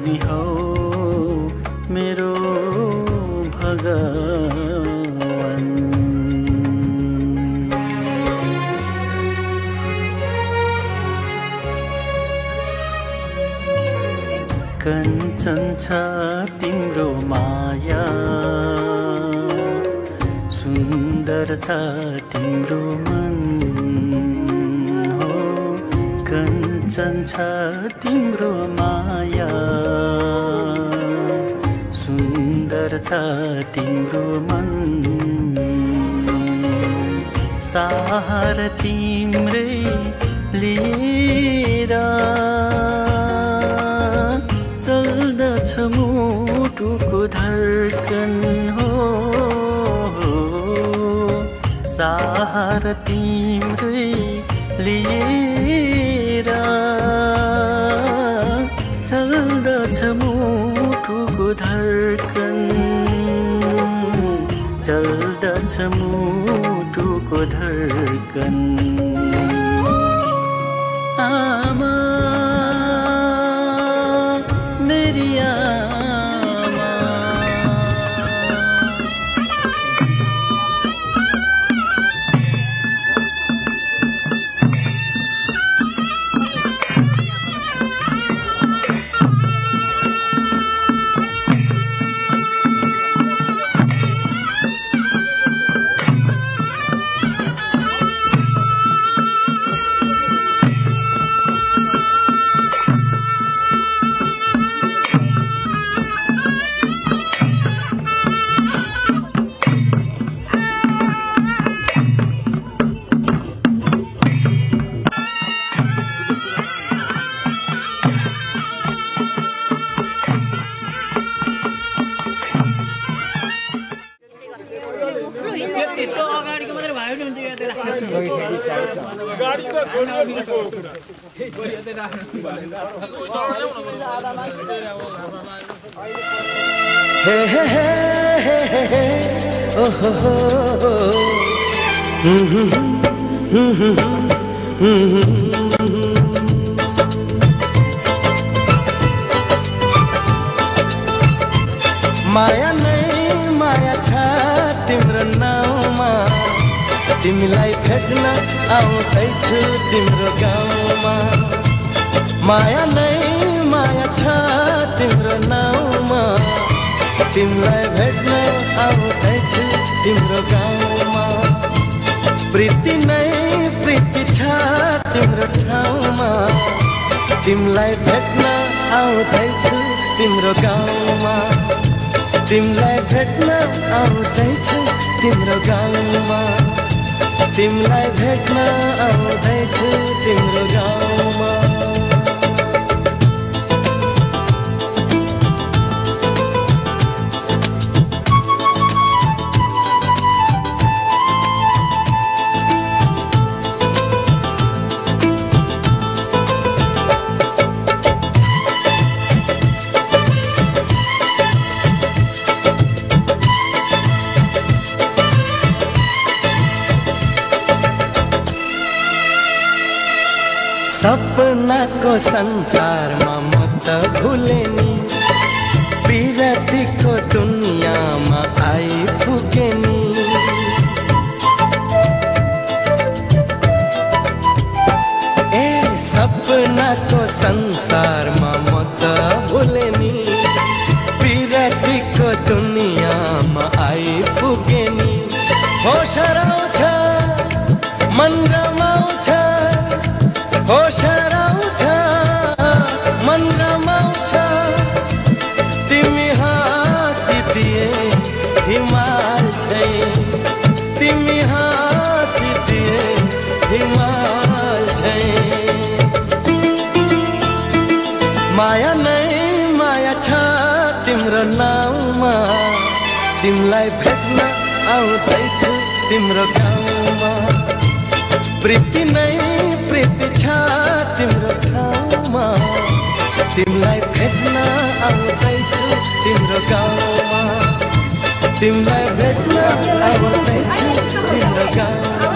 तिमी हौ मेरो भगवान। कञ्चन छ तिम्रो माया, सुन्दर छ तिम्रो मन हो। कञ्चन छ तिम्रो माया, सुन्दर छ तिम्रो मन। सहार तिम्रै लिएर चल्दछ मुटुको धड्कन हो। सहारा तिम्रै लिएर चल्दछ मुटुको धड्कन, चल्दछ मुटुको धड्कन। आमा मेरी आमा, हे हे हे हे हे ओ हो हो माया नै माया छ तिम्रो नाउँमा, तिमीलाई भेट्न आउँदैछु तिम्रो गाउँमा। माया नै माया छ तिम्रो नाउँमा, तिमीलाई भेट्न आउँदैछु तिम्रो गाउँमा। प्रीति नै प्रीति छ तिम्रो ठाउँमा, तिमीलाई भेट्न आउँदैछु तिम्रो गाउँमा। तिमीलाई भेट्न आउँदैछु तिम्रो गाउँमा, तिमीलाई भेट्न आउँदैछु तिम्रो गाउँमा। सपनाको संसारमा म त भुले नि, विरतीको दुनियाँमा आइपुगे नि। ए सपनाको संसारमा म त भुले नि, विरतीको दुनियाँमा आइपुगे नि। होस हराउँछ मन रमाउँछ, होस हराउँछ मन रमाउँछ। तिमी हाँसिदिए हिमाल छै, तिमी हाँसिदिए हिमाल छै। माया नै माया छ तिम्रो नाउँमा, तिमीलाई भेट्न आउँदैछु तिम्रो गाउँमा। प्रीति नै प्रीति छ तिम्रो ठाउँमा, तिमीलाई भेट्न आउँदैछु तिम्रो गाउँमा। तिमीलाई भेट्न आउँदैछु तिम्रो गाउँमा।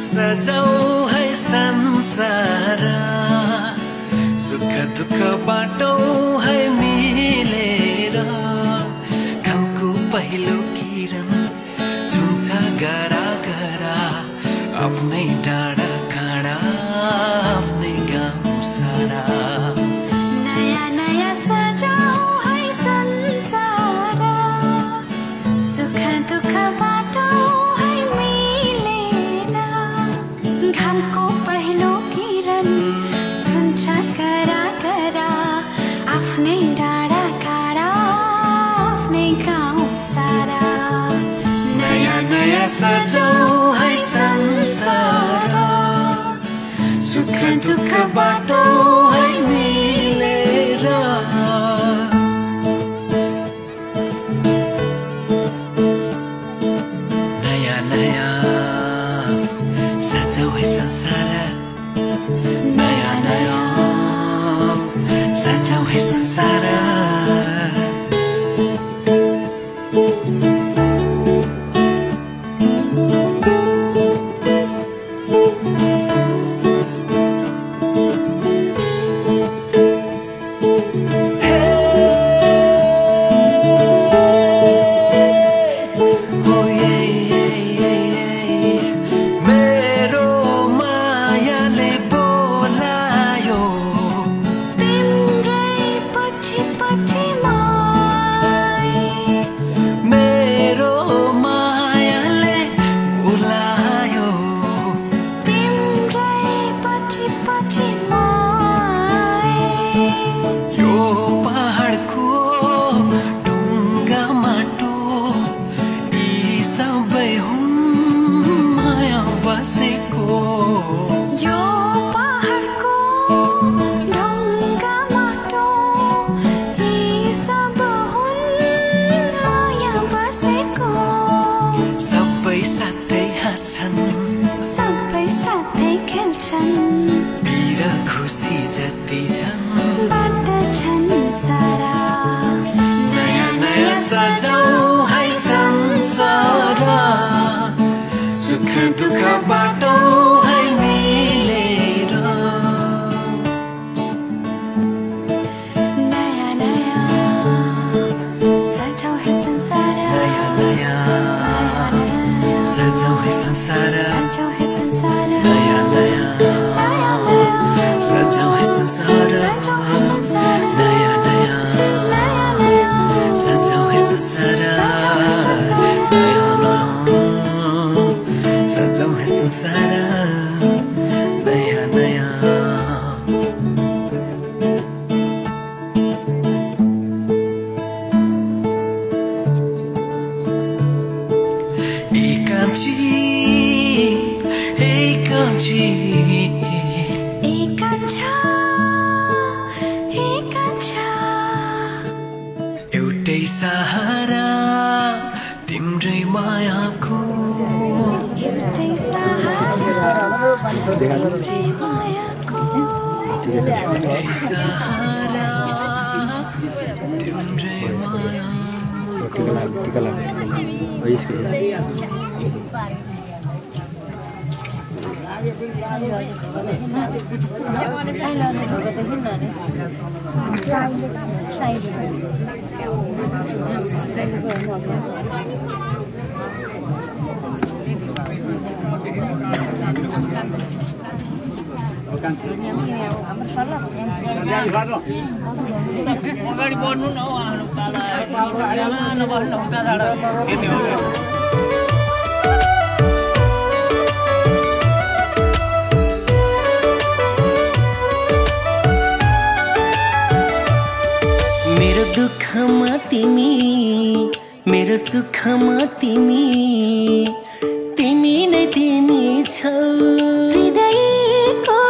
सजाऊ है संसार सुख दुख बाटौँ है मिलेर घामको पहिलो किरण छुन्छ गरा गरा आफ्नै डाँडा काँडा आफ्नै गाउँ सारा नयाँ नयाँ सजाऊ है संसार सुख दुख बाटौँ है मिलेर घामको पहिलो किरण छुन्छ गरा गरा आफ्नै डाँडा काँडा आफ्नै गाउँ सारा नयाँ नयाँ सजाऊ है संसार सुख दुख बाटौँ है मिलेर नयाँ नयाँ सजाऊ है संसार नयाँ नयाँ सजाऊ है संसार सबै साथै खेल्छन् पीर खुसी जति छन् बाँड्छन् सारा नयाँ नयाँ सजाऊ है संसार सुख दुख बाटौँ है मिलेर नयाँ नयाँ सजाऊ है संसार नयाँ नयाँ सजाऊ है संसार सजाऊं है संसार नया नया नया नया सजाऊं है संसार सजाऊं है संसार नया नया नया नया सजाऊं है संसार सजाऊं है संसार नया नया सजाऊं है संसार नया नया एकांची एकांची एकांछा एकांछा एउटै सहारा तिम्रै मायाको एउटै सहारा तिम्रै मायाको एउटै सहारा तिम्रै मायाको अगाडि बढ्नु न हौ आउनु काला नबस्नु उता झाडा खेल्ने हो मेरो दुःखमा तिमी मेरो सुखमा तिमी तिमी नै तिमी छौ हृदयको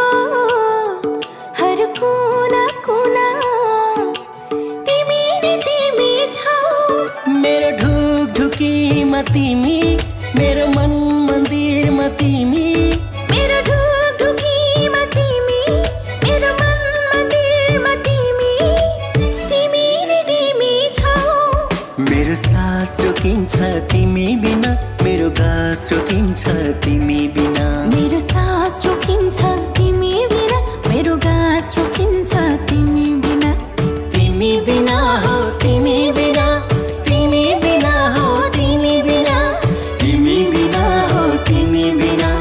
हर कुना कुना तिमी नै तिमी छौ मेरो ढुकढुकीमा तिमी मेरो मन मन्दिरमा तिमी मेरो ढुकढुकीमा तिमी मेरो मन मन्दिरमा तिमी तिमी नै तिमी छौ मेरो सास रोकिन्छ तिमी बिना मेरो गास रोकिन्छ तिमी बिना मेरो सास रोकिन्छ तिमी बिना मेरो गास रोकिन्छ तिमी बिना तिमी बिना हो तिमी बिना तिमी बिना हो तिमी बिना तिमी बिना हो तिमी बिना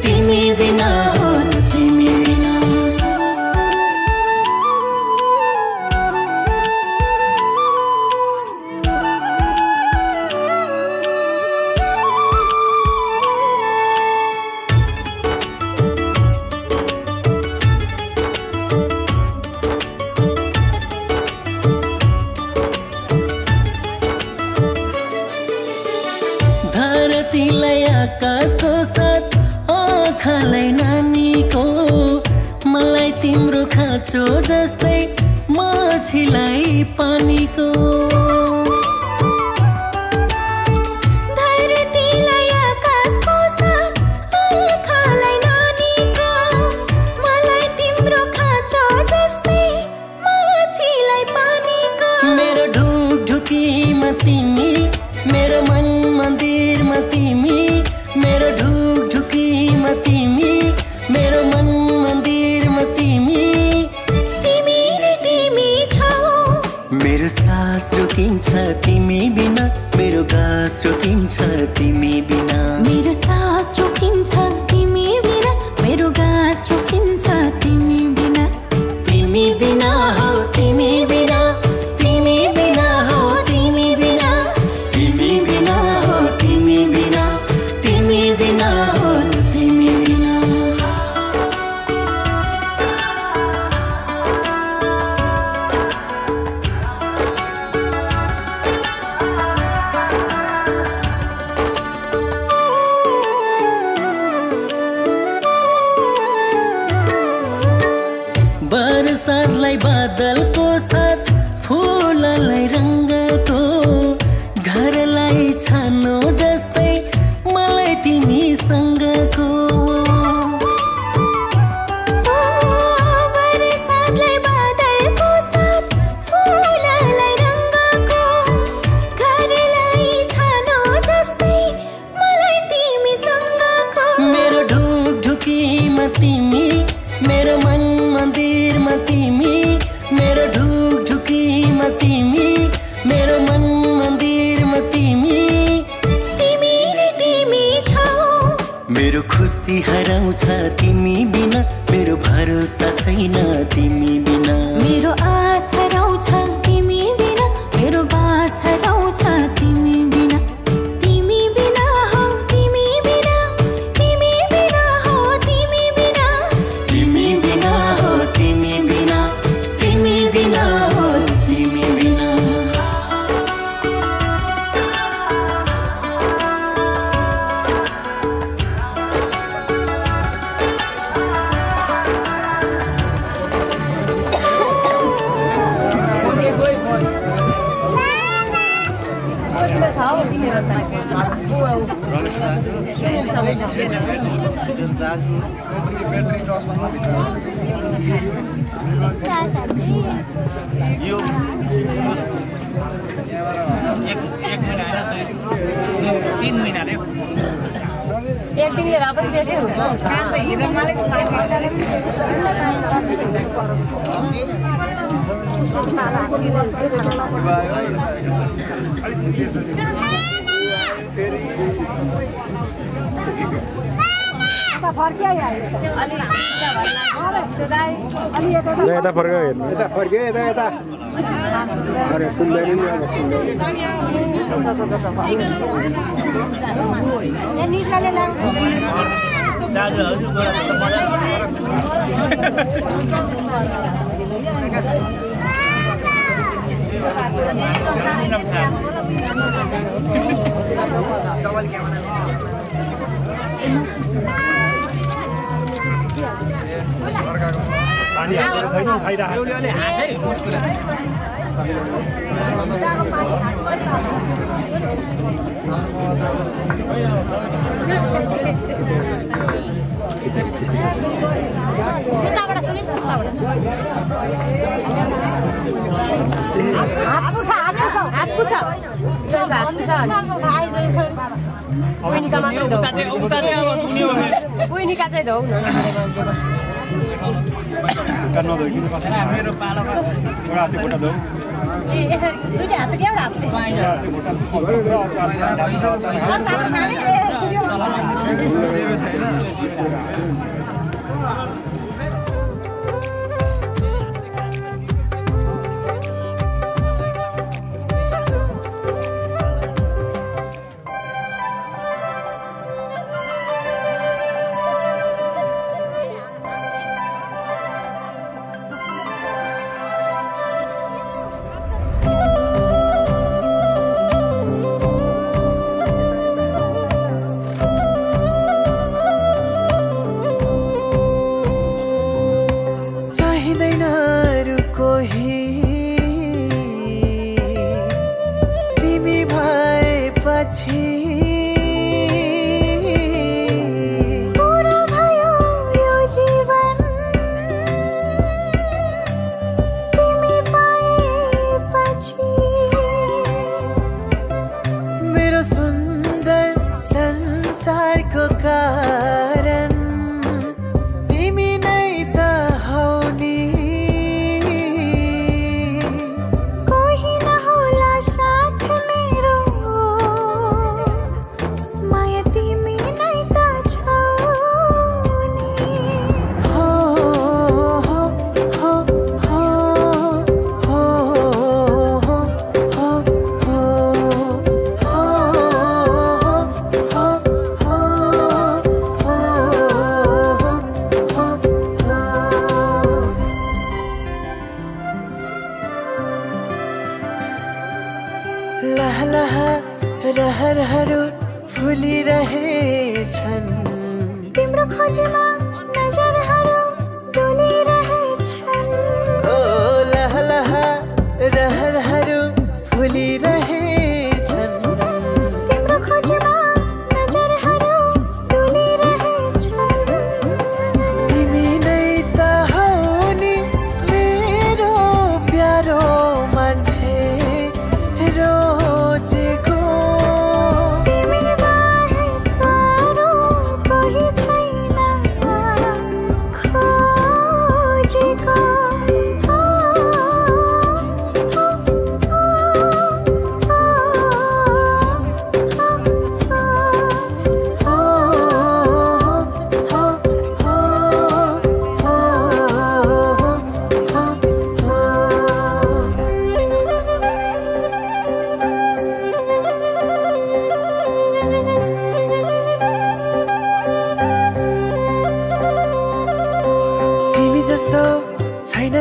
तिमी बिना हो तिमी बिना धरतीलाई आकाशको साथ आँखालाई नानीको मलाई तिम्रो खाँचो जस्तै माछीलाई पानीको धरतीलाई आकाशको साथ आँखालाई नानीको मलाई तिम्रो खाँचो जस्तै माछीलाई पानीको मेरो ढुकढुकीमा तिमी मेरो मन मन्दिरमा तिमी मेरो ढुकढुकीमा तिमी मेरो मन मन्दिरमा तिमी तिमी नै तिमी छौ मेरो सास रोकिन्छ तिमी बिना मेरो गास रोकिन्छ तिमी बिना मेरो सास रोकिन्छ तिमी बिना मेरो गास रोकिन्छ तिमी बिना तिमी बिना हो तिमी बिना तिमी बिना हो तिमी बिना तिमी बिना हो तिमी बिना तिमी बिना हो तिमी बिना बरसातलाई बादलको साथ फुललाई रङ्गको घरलाई छानो जस्तै मलाई तिमीसँगको बरसातलाई बादलको साथ फुललाई रङ्गको घरलाई छानो जस्तै मलाई तिमीसँगको मेरो ढुकढुकीमा तिमी मेरो मन मन्दिरमा तिमी मेरो ढुकढुकीमा तिमी मेरो मन मन्दिरमा तिमी तिमी नै तिमी छौ मेरो खुसी खुसी हराउँछ तिमी बिना मेरो भरोसा छैन तिमी बिना मेरो आस हराउँछ तिमी बिना मेरो बास हराउँछ तिमी बिना तिमी बिना हो तिमी बिना तिमी बिना हो तिमी बिना तिमी बिना हो तिमी बिना तिमी बिना हो तिमी बिना एक दिन लिएर पनि बेसी हुन्छ यता फर्क्यो यता फर्क्यो यता यता अरे सुन्दैन नि मेरो पालोमा रहरहरू फुलिरहेछन् तिम्रो खोजीमा नजरहरू डोलिरहेछन् ओ लहलहा रहरहरू फुलिरहेछन् तिम्रो खोजीमा नजरहरू डोलिरहेछन् तिमी नै त हौ नि मेरो प्यारो मान्छे रोजेको तिमी बाहेक अरू कोही छैन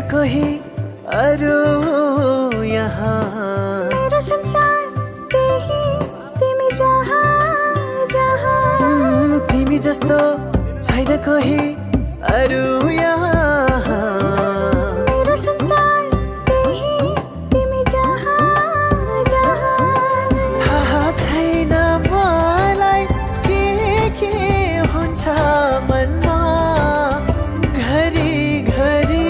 कोही अरू यहाँ मेरो संसार त्यही तिमी जहाँ जहाँ तिमी जस्तो छैन कोही अरू यहाँ मेरो संसार त्यही तिमी जहाँ जहाँ थाहा छैन मलाई के हुन्छ मनमा घरी घरी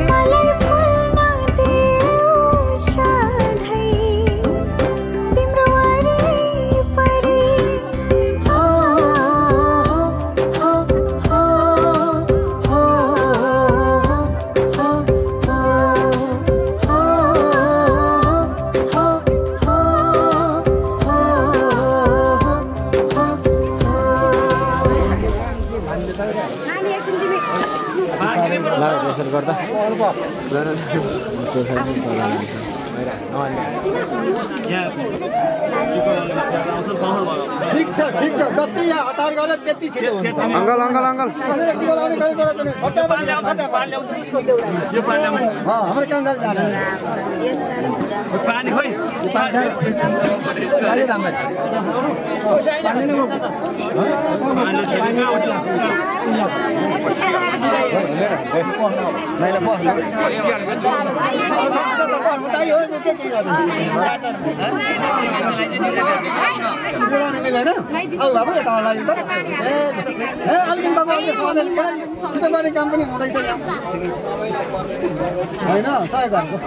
मलाई भुल्न देऊ सधैँ तिम्रो वरिपरि गर्दा ठिक छ जति यहाँ हतार गरेर त्यति छिटो हुन्छ अङ्कल अङ्कल अङ्कल हाम्रो काम पानी खोइ अलिकति काम पनि हुँदैछ होइन सहयोग गर्नु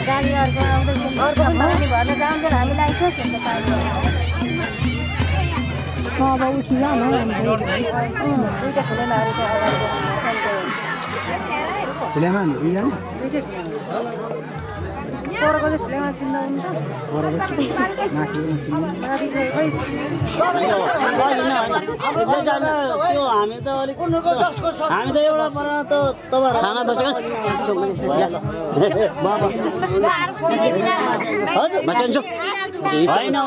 गाडी अर्को आउँदैछ अर्को पनि भर्न जान्छ हामीलाई सोच्छ अब उठिला न दुईटा फुलेलाहरू फिल्ममा बिहान परको चाहिँ फिल्ममा चिन्दा हुन्छ माथि माथि चाहिँ खै हामी त अलिक हामी त एउटा पर त तपाईहरु खाना बस्यो बच्चो हैन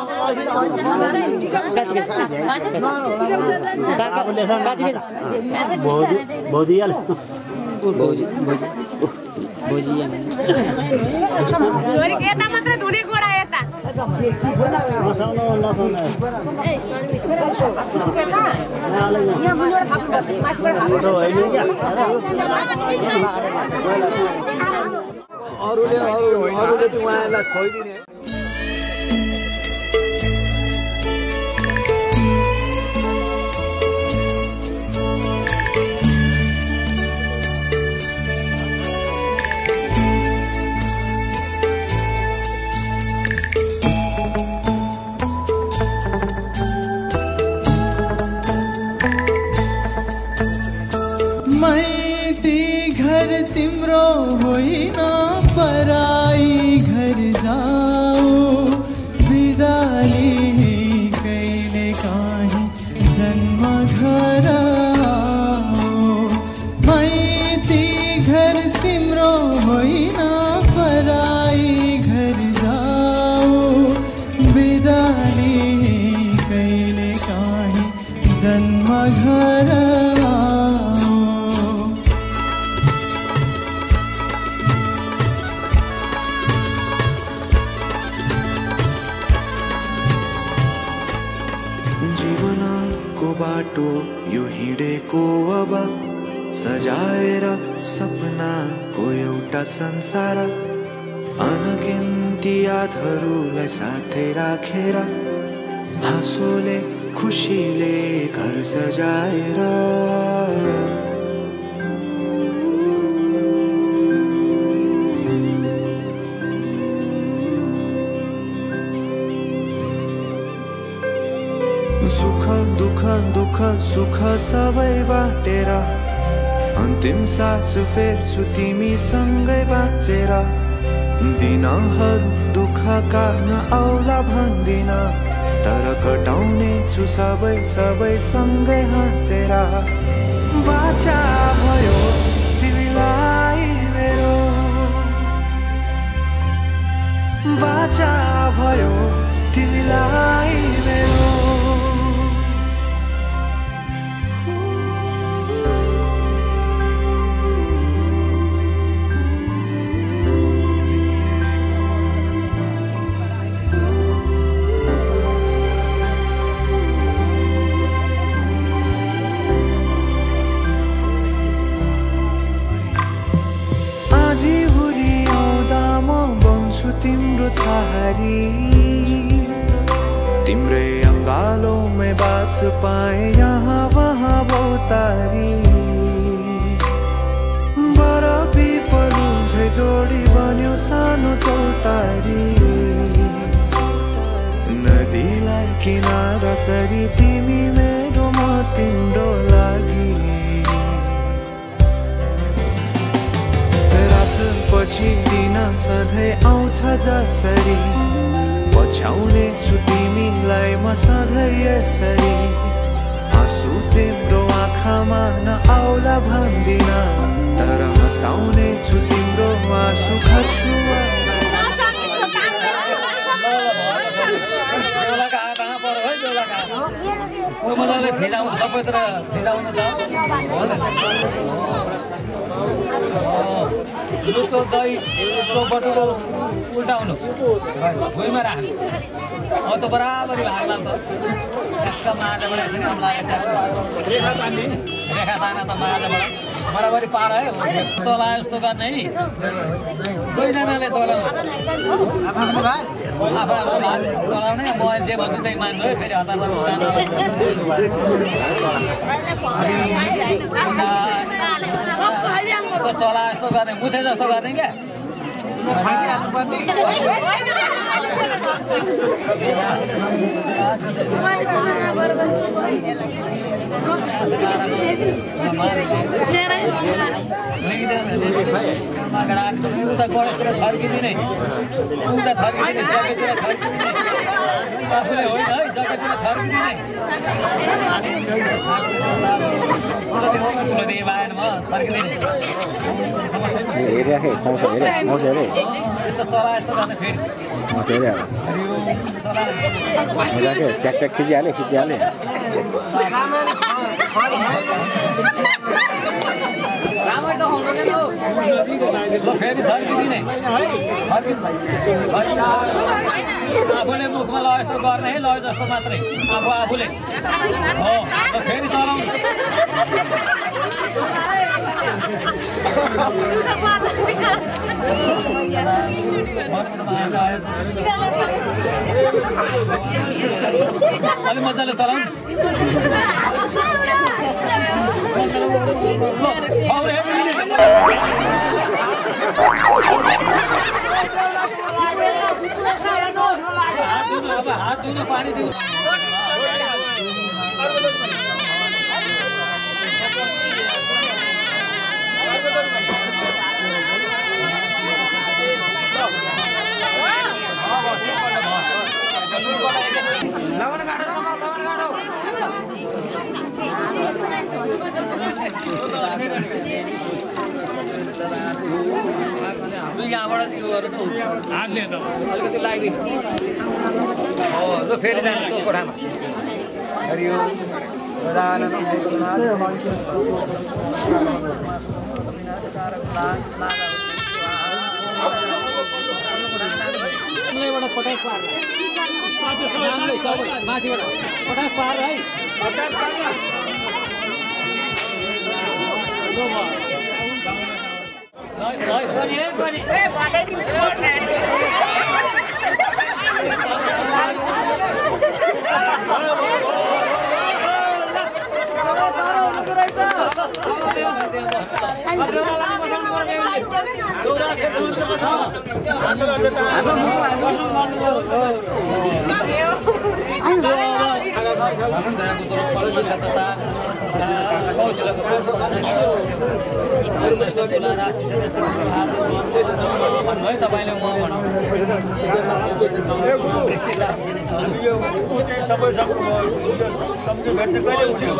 भोजियाल छोरी यता मात्र धुने गोडा यता नसाउनु ए यहाँ मुनिबाट थाप्नु माथिबाट थाप्नु अरूले त उहाँलाई छोइदिने तिम्रो होइन पराई घर जाऊ बिदाली कहिले काहीँ जन्म घर माइती घर तिम्रो होइन पराई घर जाऊ बिदाली कहिले काहीँ जन्म घर बाटो यो हिँडेको अब सजाएर सपनाको एउटा संसार अनगिन्ती यादहरूलाई साथै राखेर हाँसोले खुसीले घर सजाएर दुःख सुख सबै बाटेर अन्तिम सास फेर्छु तिमीसँगै बाँचेर दिनहरू दुःखका नआउला भन्दिन तर कटाउने छु सबै सँगै हाँसेर बाचा भयो तिमीलाई मेरो बाचा भयो तिमीलाई मेरो तिम्रो छहारी तिम्रै अङ्गालोमै बास पाए यहाँ वहाँ बहुतारी बरफी पलु झै जोडी बन्यो सानो चौतारी नदीलाई किनारा सरी तिमी मेरो म तिम्रो लागि पछि दिन सधैँ आउँछ जसरी पछ्याउने छु तिमीलाई म सधैँ यसरी आँसु तिम्रो आँखामा नआउला भन्दिन तर हँसाउने छु तिम्रो आँसु खस्नु मजाले फिजाउनु सबैतिर फिजाउनु त दुधको दही दुधको बटुको उल्टाउनु भुइँमा राख्नु त बराबरी लाग्ला त ठ्याक्क माजाबाट यसरी रेखा ताना त माजाबाट बराबरी पार है तला जस्तो गर्ने है दुईजनाले चलाउने म जे भन्छु त्यही मान्नु है फेरि हतार तला जस्तो गर्ने मुछे जस्तो गर्ने क्या उता गणेशतिर छर्किदिने उता छर्किदिने जग्गातिर छर्किदिने आफूले होइन है जग्गातिर छर्किदिने ठुलोदेखि भएन म छर्किदिने यस्तो तला यस्तो गर्ने फेरि ट्याक खिचिहाले राम्रै त फेरि छर्किदिने आफूले मुखमा ल यस्तो गर्ने है ल जस्तो मात्रै आफूले हो फेरि चलाउनु अलि मजाले चलाउनु हात धुनु पानी दिनु यहाँबाट हातले अलिकति लाग्यो हो ल फेरि जानु त्यो कोठामा हरियो माथिबाट पटास पार है तपाईँले म सबै सम्झु भेट्ने कहिले उठ्यो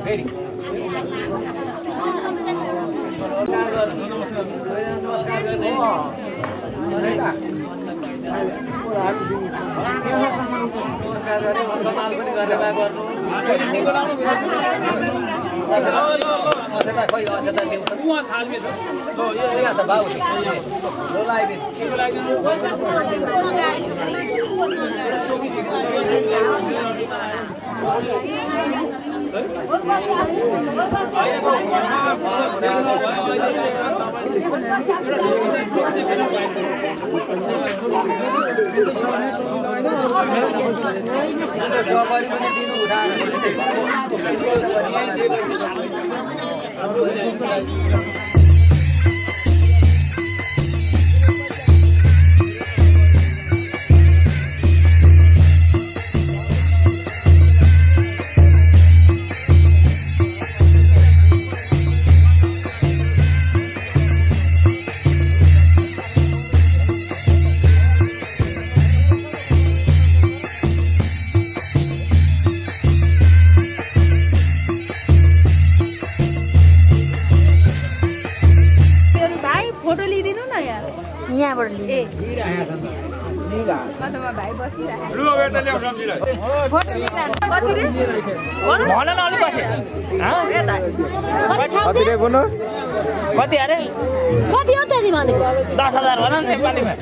फेरि नमस्कार गर्ने नमस्कार गरे माल पनि गर्ने भए गर्नु खोइ अझता त भाउ कति अरे कति हो त्यति भनेको 10,000 भन न नेपालीमा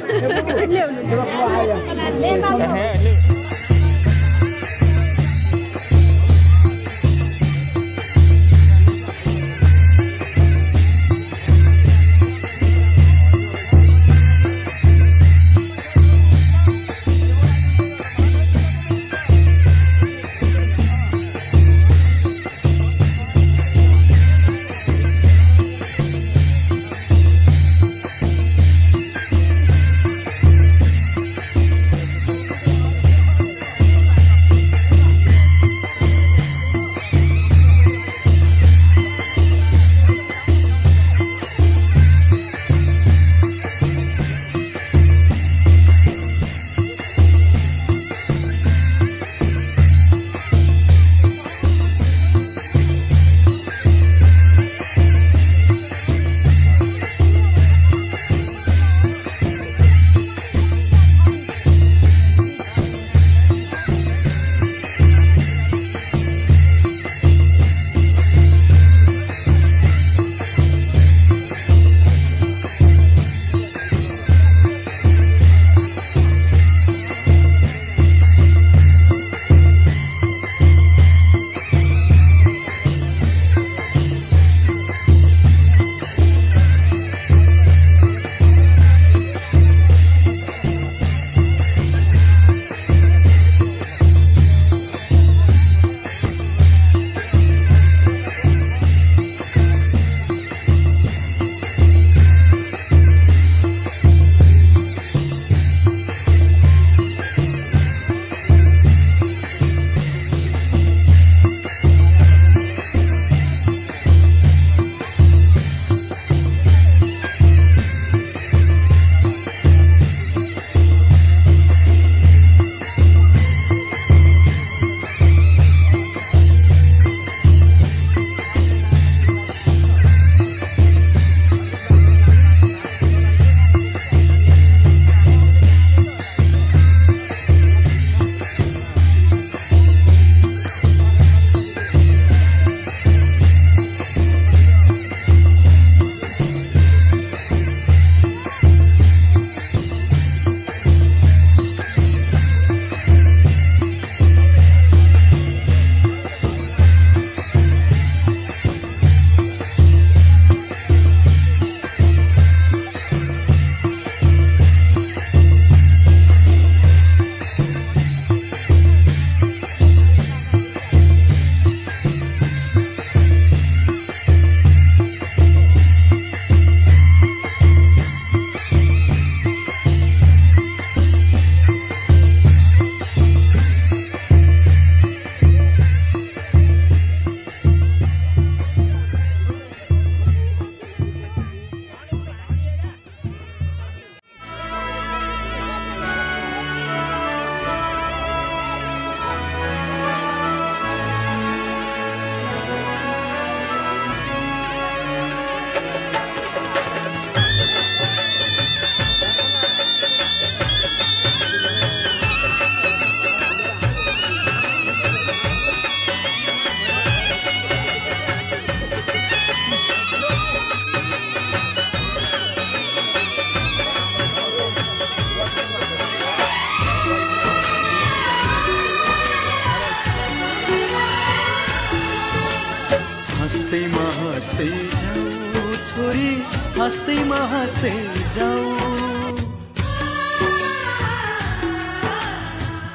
हाँस्दैमा हाँस्दै जाऊ छोरी हाँस्दैमा हाँस्दै जाऊ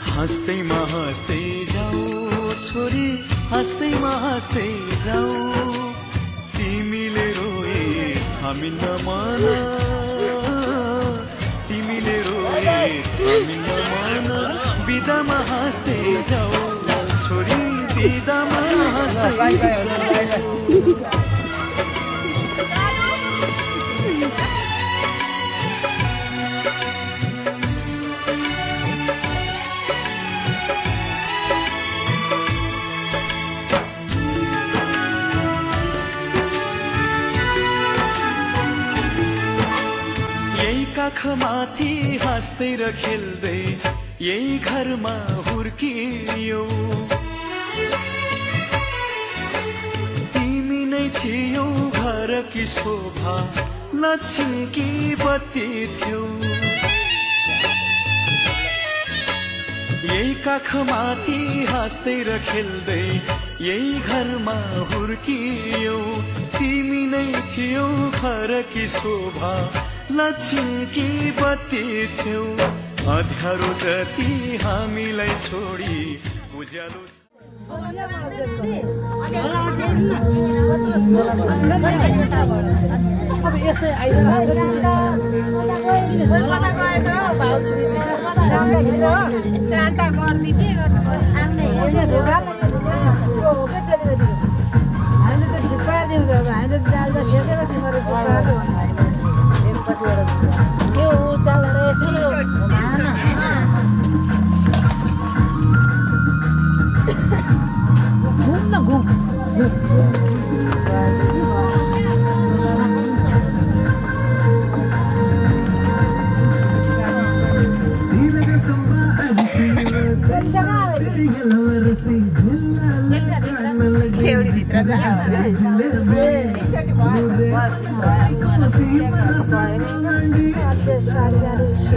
हाँस्दैमा हाँस्दै जाऊ छोरी हाँस्दैमा हाँस्दै जाऊ तिमीले रोए हामी नमान तिमीले रोए हामी नमान बिदामा हाँस्दै जाऊ छोरी बिदामा हाँस्दै जाऊ काखमाथि हाँस्दै र खेल्दै यही घरमा हुर्कियौ तिमी नै थियौ घरकी शोभा लक्ष्मीकी बत्ती थियौ यही काखमाथि हाँस्दै र खेल्दै यही घरमा हुर्कियौ तिमी नै थियौ घरकी शोभा लक्ष्मीकी बत्ती थियौ अँध्यारो जति हामीलाई छोडी उज्यालो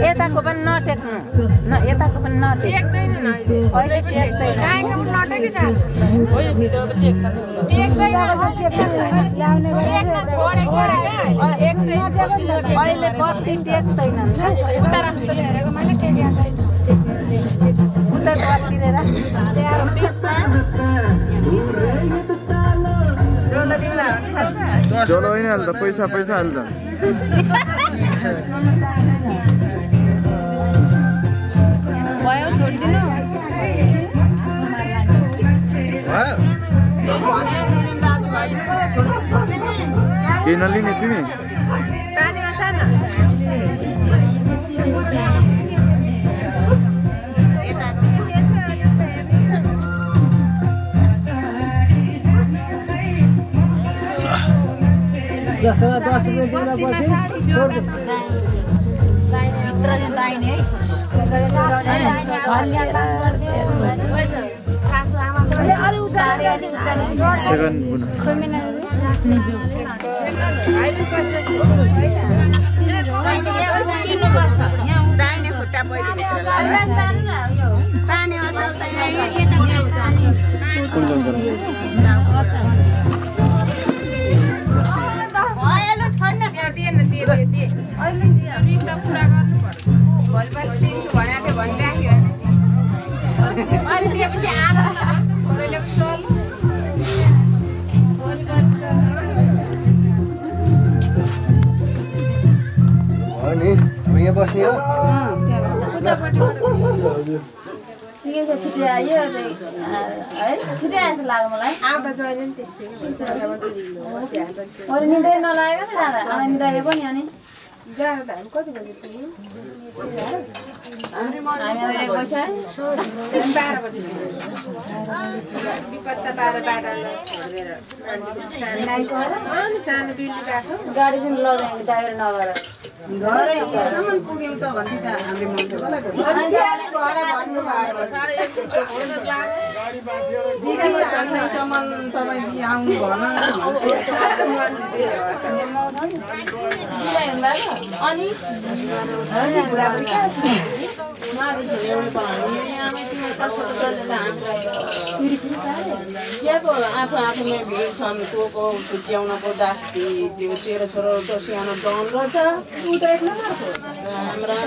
यताको पनि नटेक्नु न यताको पनि नटेक्दैन अहिले टेक्दैन गाईको पनि नटेकी जान्छ होइन भित्र पनि टेक्छ टेक्दैन ल्याउने अहिले बत्ती टेक्दैन उता भिडियो हेरेको मैले टेकिया छैन उता बत्तीले चलो होइन हाल्दा पैसा हाल्दा भयो छोडिदिनु केही नलिने तिमी दाहिने खुट्टा यहाँ बस्ने हो छिटै आयो है छिटै आयो लाग्यो मलाई आउँदा जहिले नि त्यस्तै मैले निद्रै नलागेको त जाँदा अब निद्राले पनि अनि जाँदा हामी कति बजी पुग्यौँ हामी 1 बजे 12 बजी विपत्ता 12 सानो बिल्ली बाटो गाडी पनि लग्यो ड्राइभर नगर घरै पुग्यौँ त भन्थे त हामीले मान्छे कसलाई भन्नु भएको 1:30 तपाईँ आउनु भन अनि आफू आफूमा भिड समितिको छुट्याउनको दास्ती त्यो 13 छोरो सानो डन रहेछ हाम्रा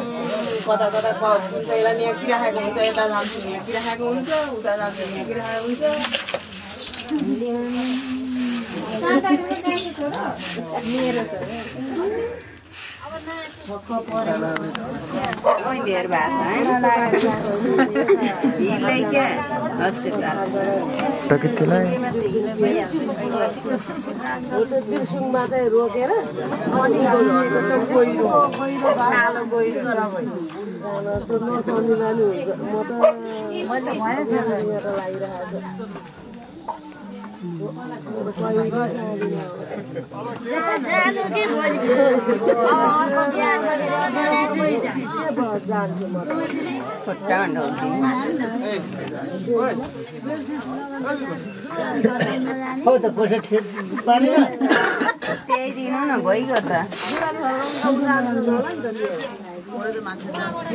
कता कता हुन्छ यसलाई नियाकिराखेको हुन्छ यता जान्छु नियाकिराखेको हुन्छ उता जान्छु नियाकिराखेको हुन्छ मेरो Ôi देर बात है ये क्या अच्छे टकित चलाए वो तो त्रिशुङ मात्रै रोकेर अनि गएको त गोइरो कालो गोइरो सब त नसम्झी लानु हुन्छ म त मैले भने थिएँ मेरो लागिरहेको त्यही दिनु न भइगयो त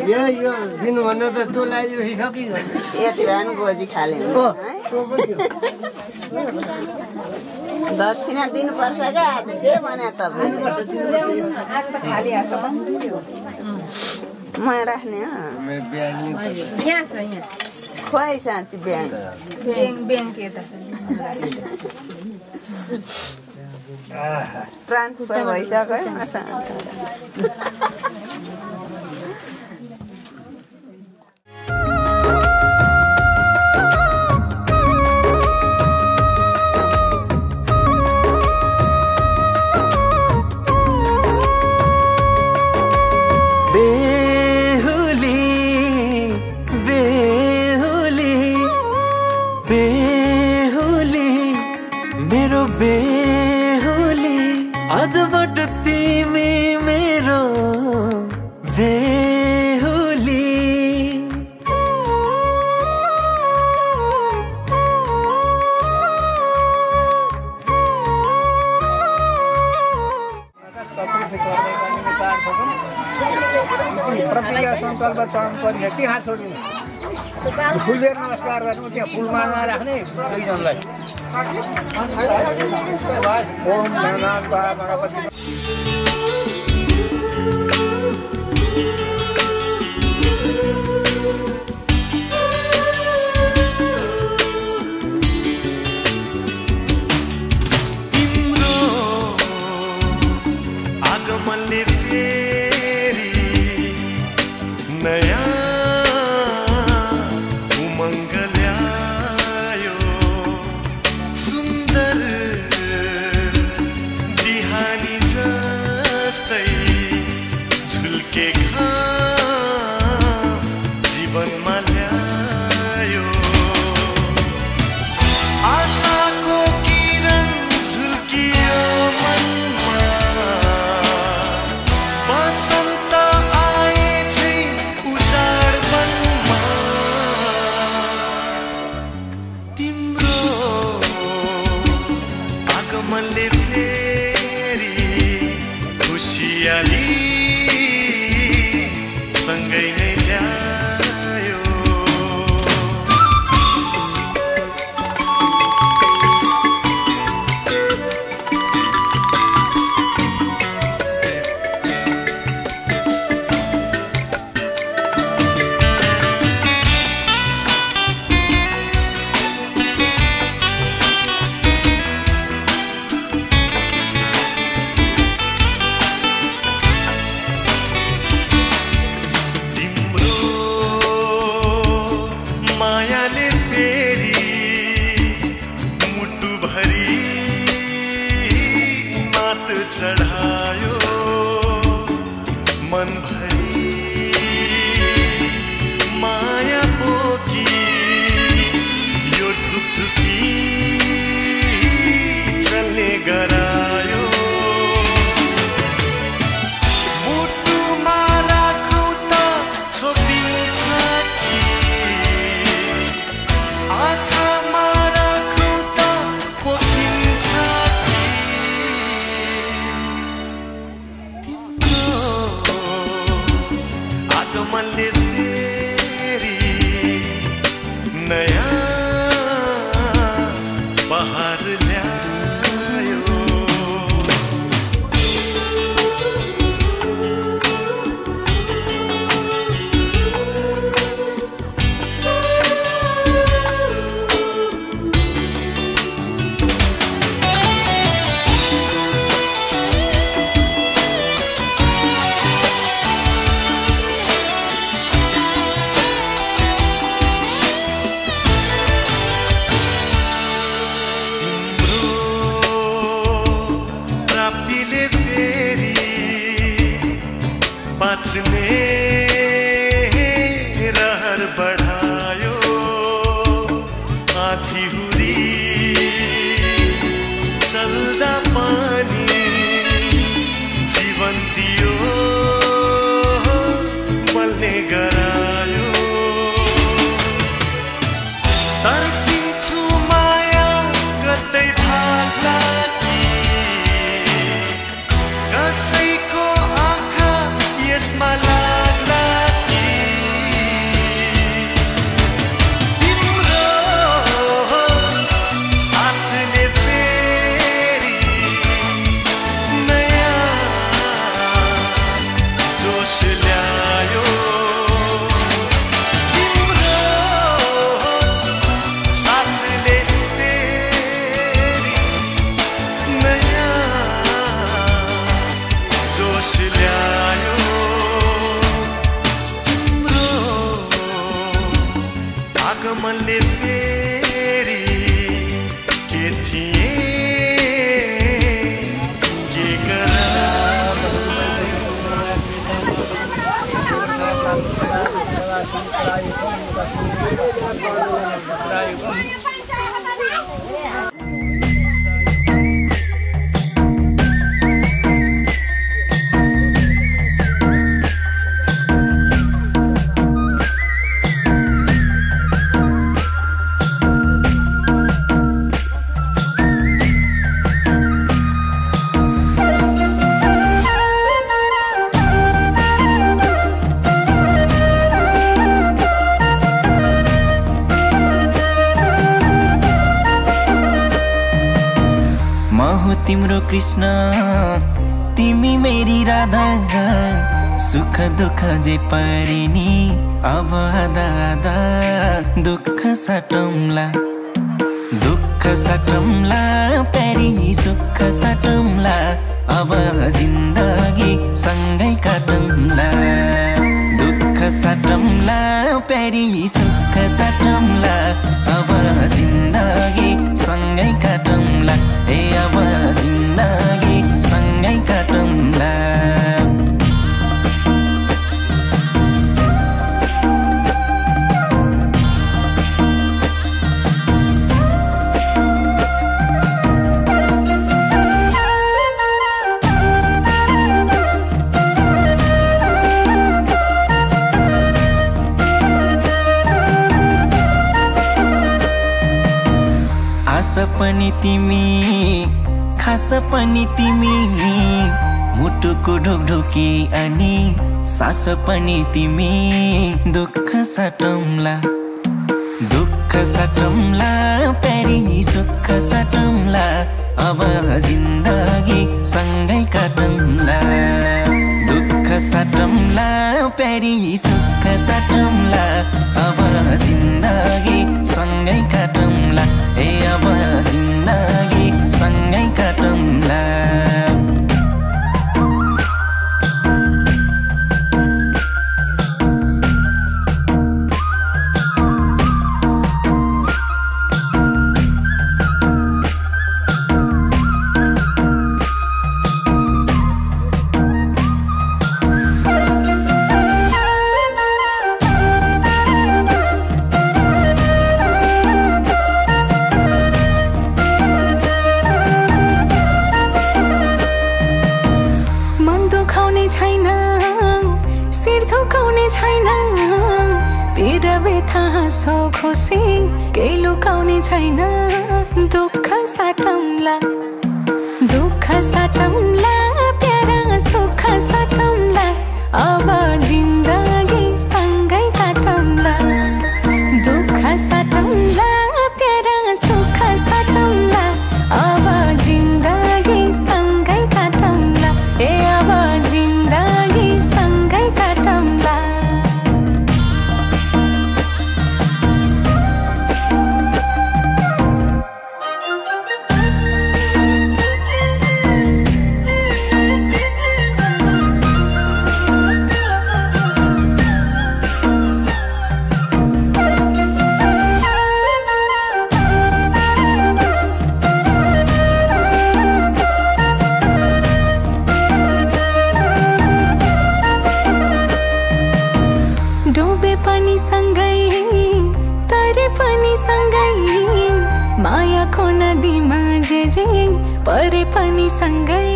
यो दिनुभन्दा त तँ लगाइदिएपछि सकिगयो यति भए पनि गोजी खाले दक्षिणा दिनुपर्छ क्या आज के भने तपाईँ म राख्ने यहाँ छ यहाँ खोइ साँच्ची ब्याङ्क यता ट्रान्सफर भइसक्यो आजबाट तिमी मेरो बेहुली प्रतिज्ञा सङ्कल्प चरण पर्ने त्यहाँ छोडिनु फुलेर नमस्कार गर्नु त्यहाँ फुलमाला राख्ने दुईजनालाई ओम गणनाथ गणपति तिम्रो आगमनले फेरि नयाँ उमङ्ग ल्यायो सुन्दर बिहानी जस्तै झुल्के घाम जीवनमा ल्यायो आशाको किरण झुल्कियो मनमा बसन्त आएछै उजाड वनमा तिम्रो आगमनले फेरि खुसियाली सँगै नै ल्यायो मायाले फेरि मुटुभरि मात चढायो मनभरि माया बोकी यो ढुकढुकी चल्ने गरायो मुटुमा राखौँ त छोपिन्छ आँखामा राखौँ त पोखिन्छ तिम्रो बच्ने रहर बढायो आधी हुरी चल्दा पानी जीवन दियो मल्ने गरायो तर्सिन्छु माया कतै भाग्ला कि कसैको आँखा यसमा लाग्ला कि तिम्रो साथले फेरि नयाँ जोस ल्यायो तिम्रो साथले फेरि नयाँ जोस ल्यायो तिम्रो आगमनले फेरि के थिए के तिम्रो कृष्ण तिमी मेरी राधा सुख दुःख जे परिनी अब आधा आधा दुःख सटौँला प्यारी सुख सटौँला अब जिन्दगी सँगै काटौँला दुःख सटौँला प्यारी सुख सटौँला अब जिन्दगी सँगै काटौँला ए अब जिन्दगी सँगै काटौँला आस पनि तिमी खास पनि तिमी मुटुको ढोकढोकी अनि सास पनि तिमी दुःख सटौँला प्यारी सुख सटौँला अब जिन्दगी सँगै काटौँला दुःख सटौँला प्यारी सुख सटौँला अब जिन्दगी सँगै काटौँला ए अब जिन्दगी सँगै काटौँला खुसी केही लुकाउने छैन दुःख साटौँला प्यारा सुख साटौँला अब जिन्दगी सँगै काटौँला दुःख साटौँला प्यारा सुख साटौँला अब जिन्दगी सँगै काटौँला ए अब जिन्दगी सँगै काटौँला नदीमा जे जे परे पनि सँगै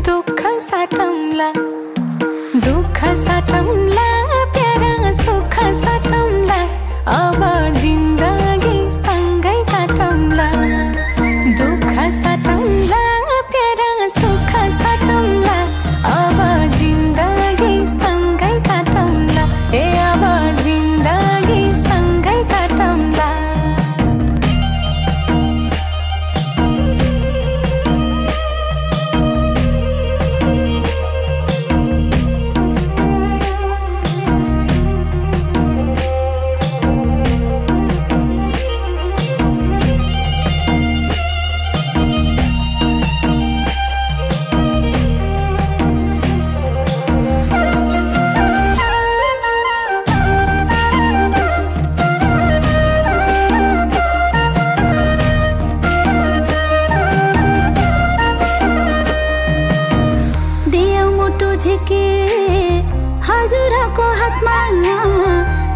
दुःख साटौँला दुःख साटौँला प्यारा सुख साटौँला अब जिन्दगी सँगै काटौँला दुःख साटौँला प्यारा सुख साटौँला अब जिन्दगी सँगै काटौँला ए अब जिन्दगी सँगै काटौँला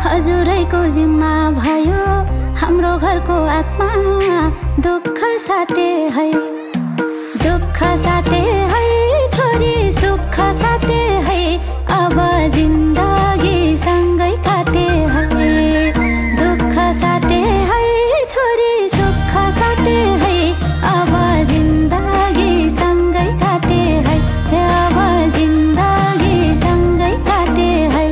हजुरैको जिम्मा भयो हाम्रो घरको आत्मा दुःख साटे है दुःख साटे है छोरी सुख साटे है अब जिन्दगी सँगै काटे है दुःख साटे है छोरी सुख साटे है अब जिन्दगी सँगै काटे है अब जिन्दगी सँगै काटे है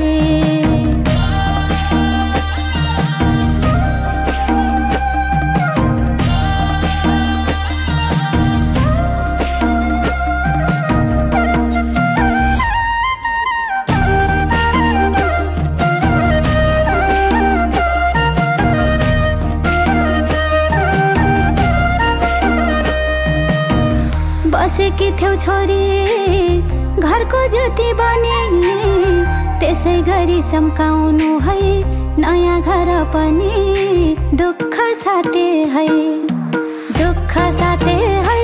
बसेकी थियौ छोरी घरको ज्योति बने त्यसै गरी चम्काउनु है नयाँ घर पनि दुःख साटे है दुःख साटे है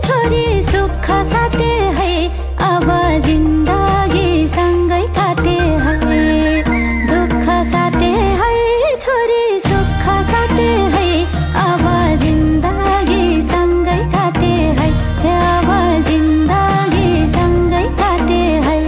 छोरी सुख साटे है अब जिन्दगी सँगै काटे है दुःख साटे है छोरी सुख साटे है अब जिन्दगी सँगै काटे है अब जिन्दगी सँगै काटे है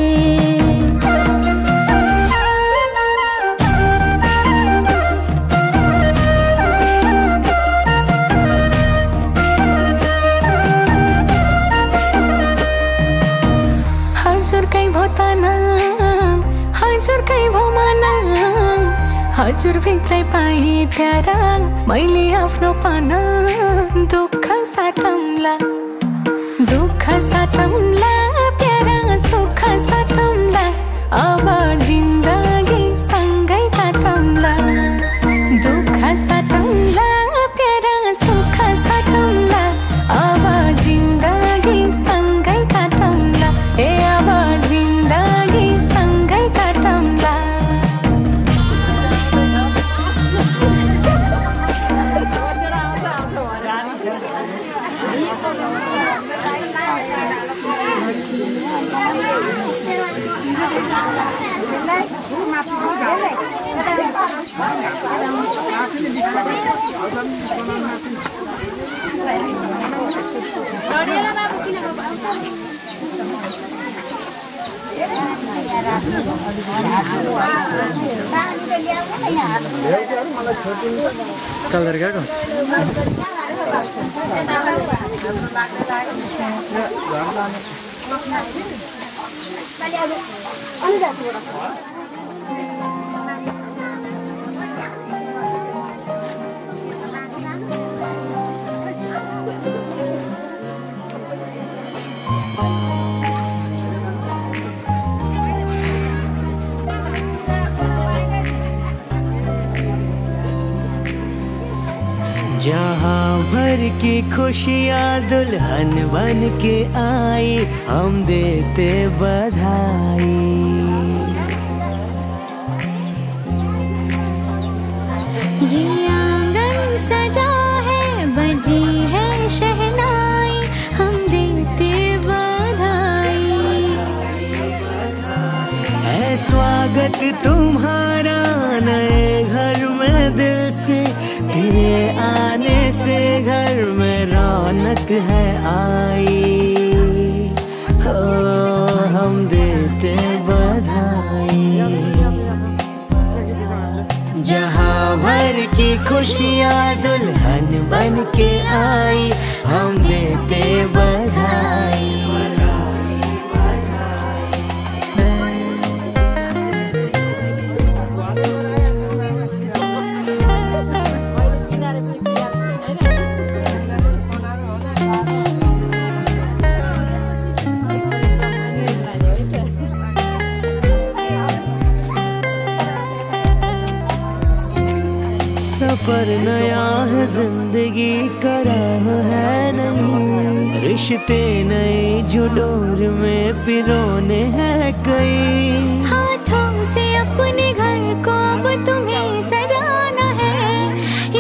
हजुरकै भोतान हजुरकै भोमान हजुर भित्रै पाए प्यारा मैले आफ्नो पान दुःख साटौँला दुःख साटौँला प्यारा सुख साटौँला अब जिन्दगी सँगै काटौँला दुःख साटौँला प्यारा सुख साटौँला अब जिन्दगी सँगै काटौँला ए अब जिन्दगी सँगै काटौँला कलर क्या जहाँ भर की खुशियाँ दुल्हन बन के आई हम देते बधाई। ये आंगन सजा है बजी है शहनाई हम देते बधाई। है स्वागत तुम्हारा नए घर में दिल से, तेरे आने से घर में रौनक है आई। हो हम देते बधाई। जहाँ भर की खुशियाँ दुल्हन बन के आई, हम देते बधाई। सफर नया है जिंदगी का राह है नहीं, रिश्ते नए जो डोर में पिरोने हैं कई। हाथों से अपने घर को अब तुम्हें सजाना है,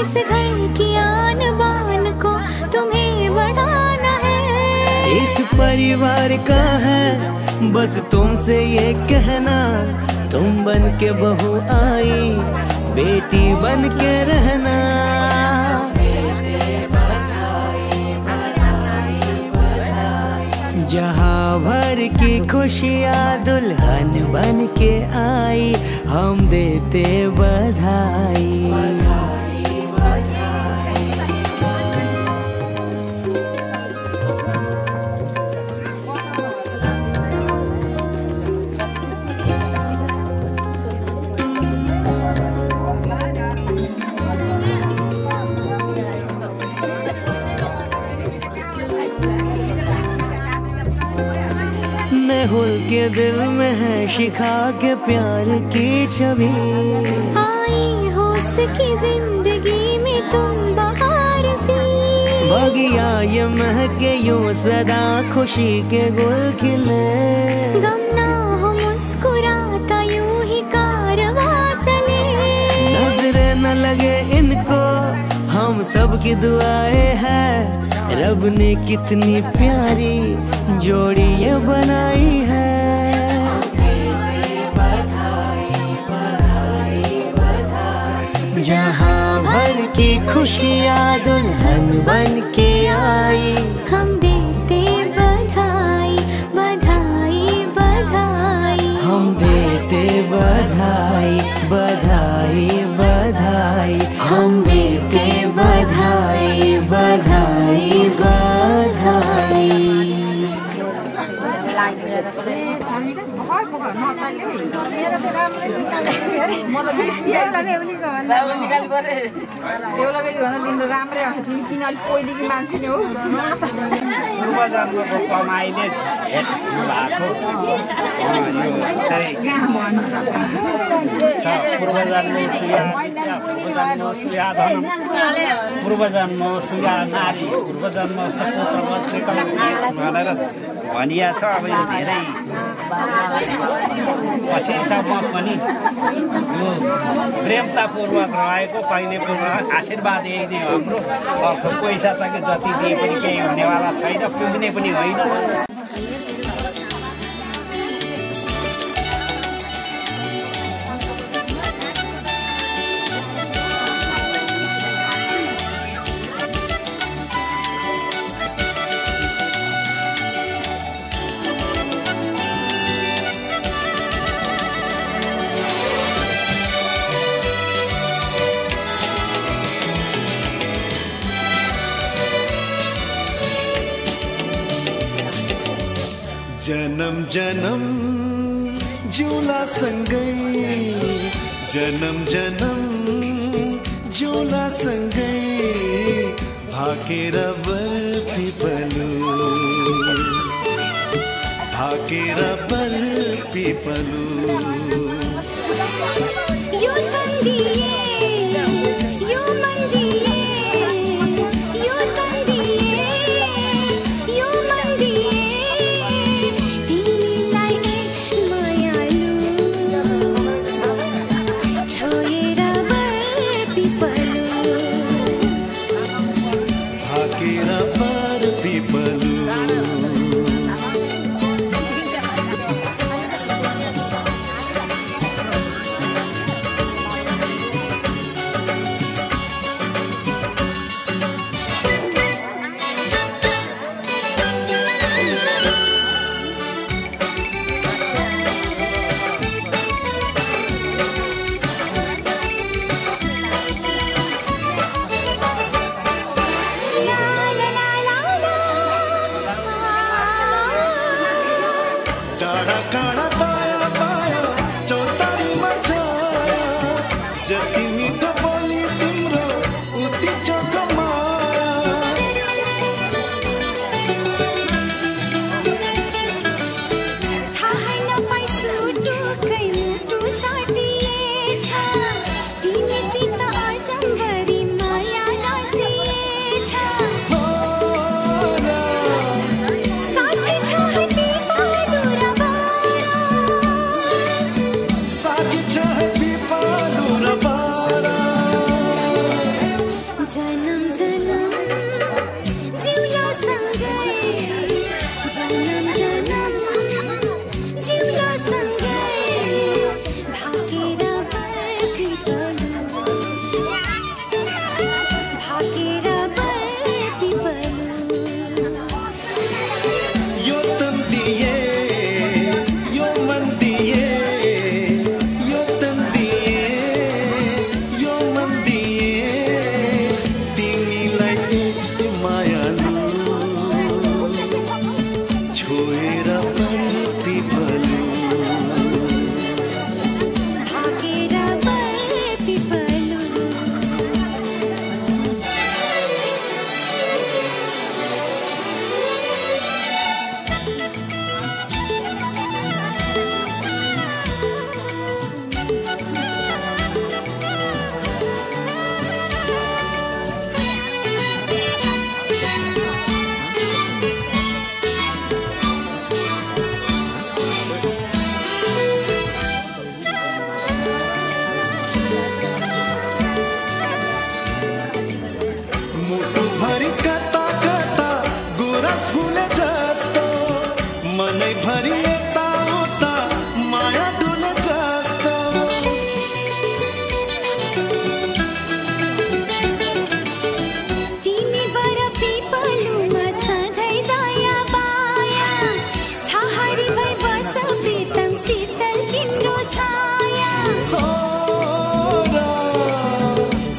इस घर की आन बान को तुम्हें बढ़ाना है। इस परिवार का है बस तुमसे ये कहना, तुम बन के बहू आई बेटी बन के रहना। जहाँ भर की खुशियाँ दुल्हन बन के आई, हम देते बधाई। मेहुल के दिल में है शिखा के प्यार की छवि, आई हो उसकी जिंदगी में तुम बहार सी। बगिया ये महके यूं सदा खुशी के गुल खिले, गम ना हो मुस्कुराता यूं ही कारवां चले। नजरें न लगे इनको हम सब की दुआएं हैं, रब ने कितनी प्यारी जोड़ी ये बनाई है। जहाँ भर की खुशियाँ दुल्हन बन के आई, हम देते बधाई बधाई बधाई। हम देते बधाई बधाई बधाई। हम देते बधाई बधाई बधाई। पूर्वजन्मको कमाइले भेट्नु भएको पूर्वजन्म सुया धन, पूर्वजन्म सुया नारी, पूर्वजन्म भनेर भनिया छ। अब यो धेरै पछिसम्म पनि यो प्रेमतापूर्वक रहेको कहिले पूर्वक आशीर्वाद यही दियो हाम्रो। अर्को पैसा त कि जति दिए पनि केही हुनेवाला छैन, पुग्ने पनि होइन। जन्म जन्म झूला संगई, जन्म जन्म झूला संगई, भाकेरा बर्फी पलू, भाकेरा बर्फी पलू।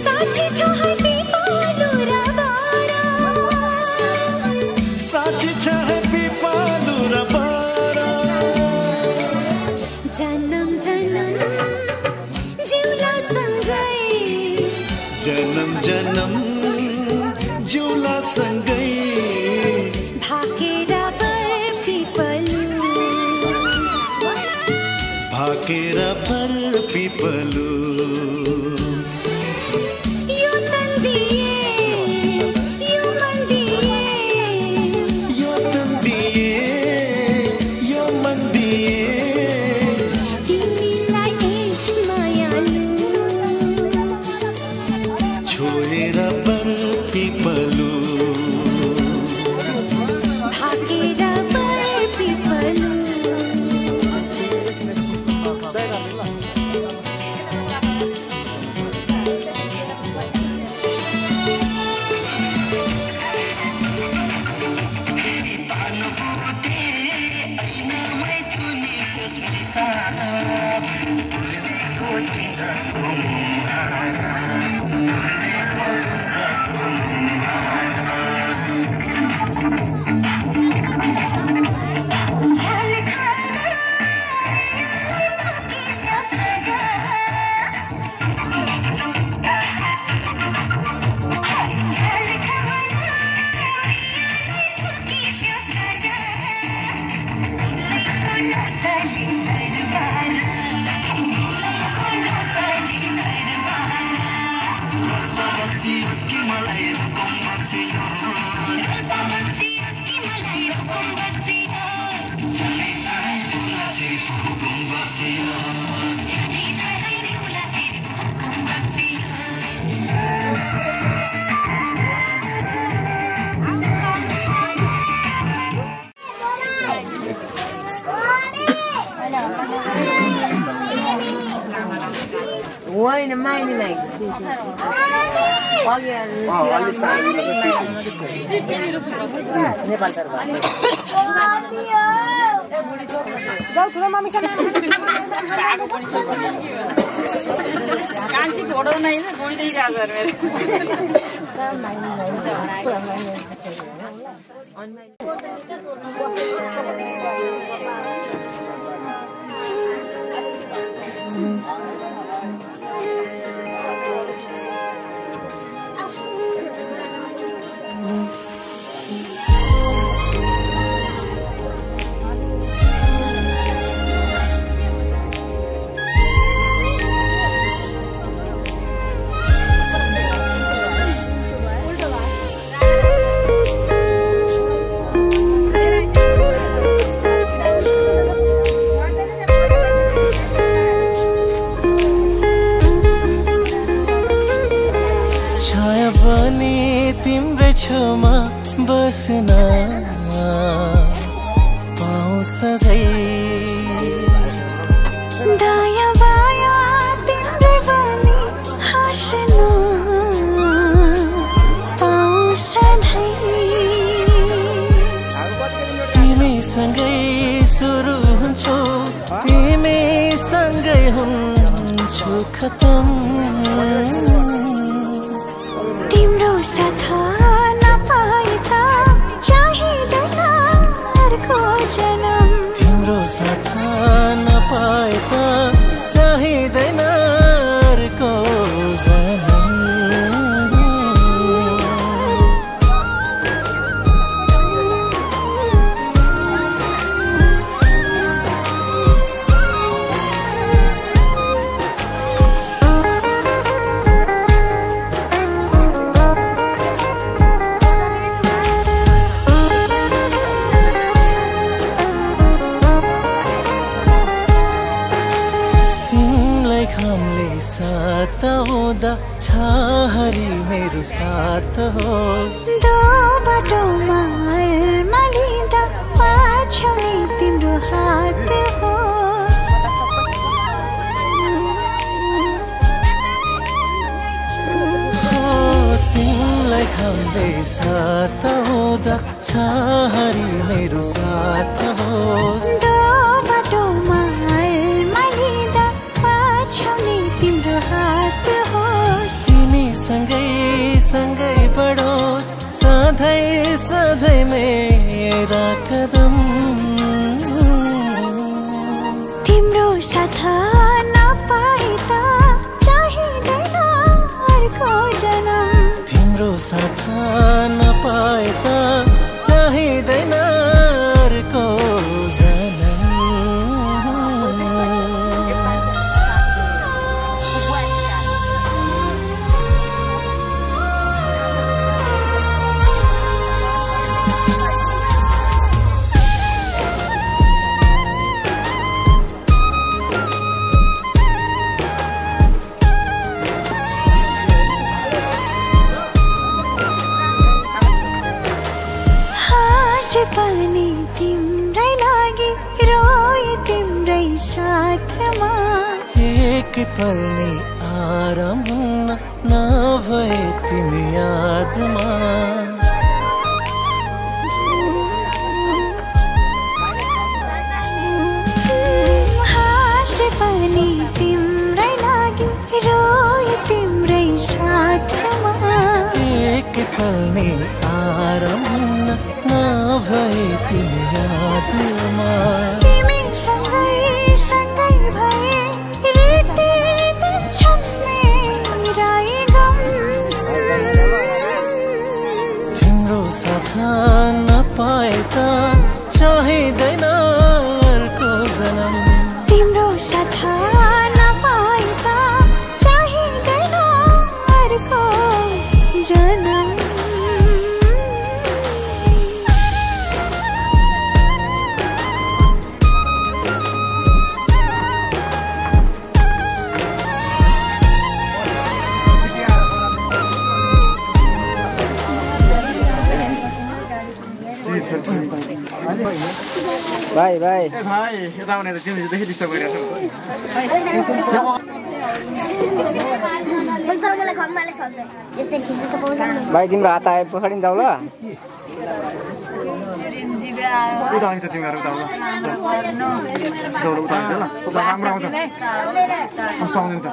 साँच्ची छ है पिपालु र बारा साँच्ची छ है पिपालु र बारा जन्म जन्म जिउला सँगै जन्म जन्म जिउला सँगै भाकेर बर पिपलु भाकेर बर पिपलु यो तन दिए यो मन दिए यो तन दिए यो मन दिए तिमीलाई मायालु छोडेर बर पिपलु भाकेर बर पिपलु होइन माइनीलाई नेपाल जाऊ ठुलो मम्मीसँग कान्छी फोटो नै छेउमा बस्न पाऊँ सधैँ दायाँ बायाँ तिम्रै पनि हाँस्न पाऊँ सधैँ तिमीसँगै सुरु हुन्छु तिमीसँगै हुन्छु खतम तिम्रो साथ नपाए त चाहिँदैन अर्को जन्म तिम्रो साथ नपाए त चाहिँदैन अर्को जन्म साताउँदा छाहरी मेरो साथ होस् दो बाटोमा लिँदा पछ्याउने तिम्रो हात होस् तिमीलाई खाँदै साताउँदा छाहरी मेरो साथ होस् दो बाटोमा लिँदा सधैँ सधैँ मेरा कदम तिम्रो साथ नपाए त चाहिँदैन अर्को जन्म तिम्रो साथ नपाए त चाहिँदैन अर्को जन्म पनि तिम्रै लागि रोए तिम्रै साथमा एक पल नि आराम नभए तिमी यादमा हाँसे पनि तिम्रै लागि रोए तिम्रै साथमा एक पल नि आराम नभए तिमी यादमा तिमी सँगै सँगै भए रित्ते दिन्छन् मेरा गम तिम्रो साथ नपाए त चाहिँदैन अर्को जन्म तिम्रो साथ नपाए त चाहिँदैन अर्को जन्म भाइ भाइ ए भाइ यता आउने त तिमीले देखि डिस्टर्ब गरिरहेछौ भाइ तिम्रो हात आए पछाडि जाऊ ल उता आउने त तिमीहरू उता उता आउने ल उता राम्रो आउँछ कस्तो आउँदैन त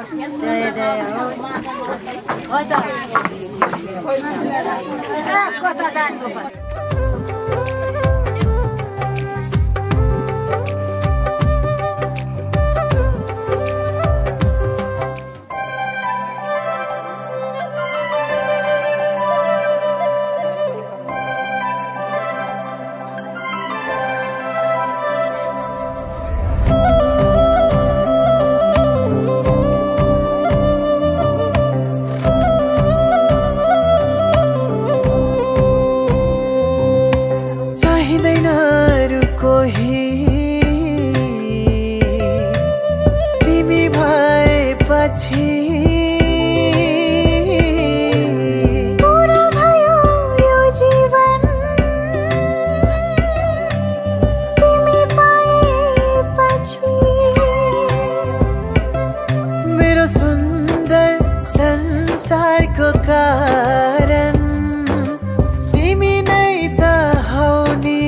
पूरा भयो यो जीवन तिमी पाएपछि मेरो सुन्दर संसारको कारण तिमी नै त हौ नि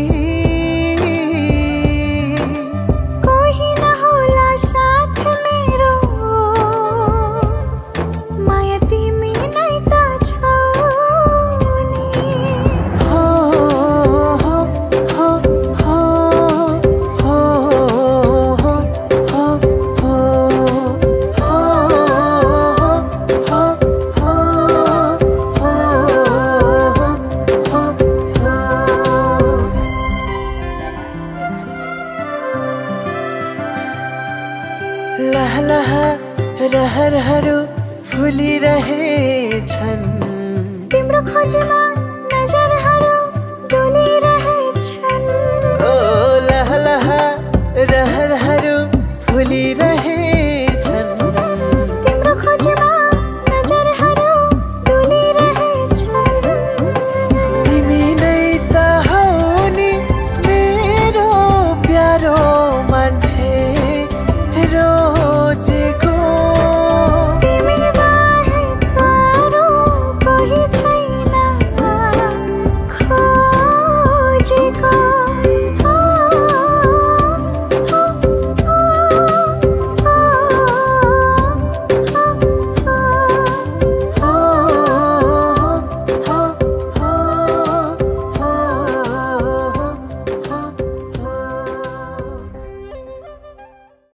कोही नहोला साथ मेरो माया तिमी नै त छौ नि हो हो हो हो हो हो लहलहा रहरहरू फुलिरहेछन् तिम्रो खोजीमा